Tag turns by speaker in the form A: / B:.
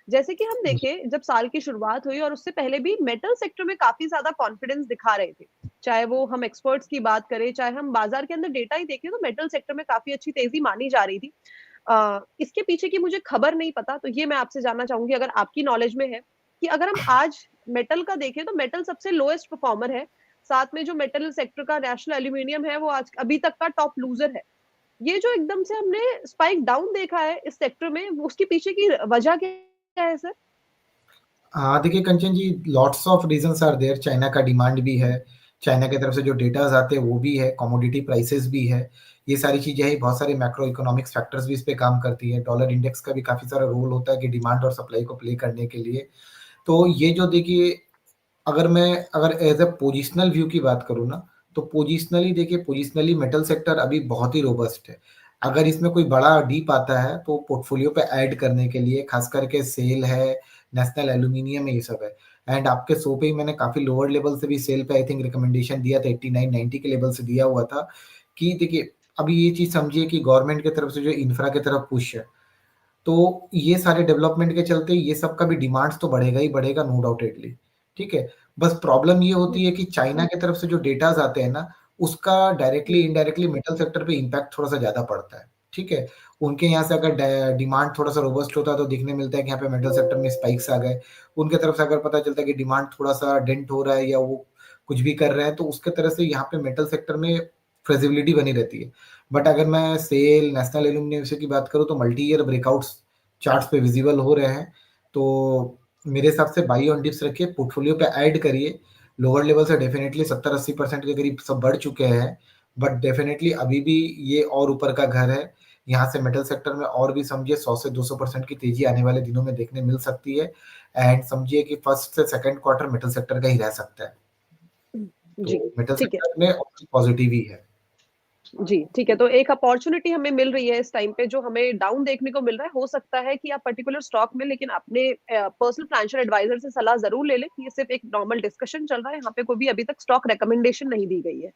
A: जैसे कि हम देखें, जब साल की शुरुआत हुई और उससे पहले भी मेटल सेक्टर में काफी ज्यादा कॉन्फिडेंस दिखा रहे थे, चाहे वो हम एक्सपर्ट्स की बात करें, चाहे हम बाजार के अंदर डेटा ही देखें, तो मेटल सेक्टर में काफी अच्छी तेजी मानी जा रही थी। इसके पीछे की मुझे खबर नहीं पता, तो ये मैं आपसे जानना चाहूंगी अगर आपकी नॉलेज में है, कि अगर हम आज मेटल का देखें तो मेटल सबसे लोएस्ट परफॉर्मर है, साथ में जो मेटल सेक्टर का नेशनल एल्यूमिनियम है वो आज अभी तक का टॉप लूजर है। ये जो एकदम से हमने स्पाइक डाउन देखा है इस सेक्टर में, उसके पीछे की वजह क्या है सर?
B: हाँ, देखिए Kanchan ji, lots of reasons are there. China का डिमांड भी है, चाइना की तरफ से जो डेटाज आते हैं वो भी है, कमोडिटी प्राइसेस भी है, ये सारी चीजें हैं। बहुत सारे मैक्रो इकोनॉमिक्स फैक्टर्स भी इस पे काम करती है। डॉलर इंडेक्स का भी काफी सारा रोल होता है कि डिमांड और सप्लाई को प्ले करने के लिए। तो ये जो देखिए, अगर एज ए पोजिशनल व्यू की बात करूँ ना, तो पोजिशनली देखिए, पोजिशनली मेटल सेक्टर अभी बहुत ही रोबस्ट है। अगर इसमें कोई बड़ा डीप आता है तो पोर्टफोलियो पे ऐड करने के लिए खास करके सेल है, नेशनल एल्यूमिनियम है, ये सब है। एंड आपके शो पे ही मैंने काफी लोअर लेवल से भी सेल पे आई थिंक रिकमेंडेशन दिया था, 89-90 के लेवल से दिया हुआ था। कि देखिए, अभी ये चीज समझिए कि गवर्नमेंट की तरफ से जो इंफ्रा की तरफ पुश है, तो ये सारे डेवलपमेंट के चलते ये सब का भी डिमांड्स तो बढ़ेगा ही बढ़ेगा, नो डाउटेडली। ठीक है। बस प्रॉब्लम ये होती है कि चाइना की तरफ से जो डेटाज आते हैं ना, उसका डायरेक्टली इनडायरेक्टली मेटल सेक्टर पे इम्पैक्ट थोड़ा सा ज्यादा पड़ता है। ठीक है। उनके यहाँ से अगर डिमांड थोड़ा सा रोबस्ट होता है तो देखने मिलता है कि यहाँ पे मेटल सेक्टर में स्पाइक्स आ गए। उनके तरफ से अगर पता चलता है कि डिमांड थोड़ा सा डेंट हो रहा है या वो कुछ भी कर रहे हैं, तो उसके तरह से यहाँ पे मेटल सेक्टर में फ्लेक्सिबिलिटी बनी रहती है। बट अगर मैं सेल, नेशनल एल्यूमिनियम की बात करूँ तो मल्टी ईयर ब्रेकआउट्स चार्ट्स पे विजिबल हो रहे हैं। तो मेरे हिसाब से बाई ऑन डिप्स रखिए, पोर्टफोलियो पे ऐड करिए। लोअर लेवल से डेफिनेटली 70-80% के करीब सब बढ़ चुके हैं, बट डेफिनेटली अभी भी ये और ऊपर का घर है। यहाँ से मेटल सेक्टर में और भी समझिए 100 से 200% की तेजी आने वाले दिनों में देखने मिल सकती है। एंड समझिए कि फर्स्ट से सेकंड क्वार्टर मेटल सेक्टर का ही रह सकता है।
A: जी,
B: तो मेटल
A: ठीक है।
B: सेक्टर में पॉजिटिव ही है।
A: जी, ठीक है। तो एक अपॉर्चुनिटी हमें मिल रही है इस टाइम पे, जो हमें डाउन देखने को मिल रहा है। हो सकता है कि आप पर्टिकुलर स्टॉक में, लेकिन अपने पर्सनल फाइनेंशियल एडवाइजर से सलाह ज़रूर ले लें। ये सिर्फ़ एक नॉर्मल डिस्कशन चल रहा है, यहाँ पे कोई भी अभी तक स्टॉक रिकमेंडेशन नहीं दी गई है।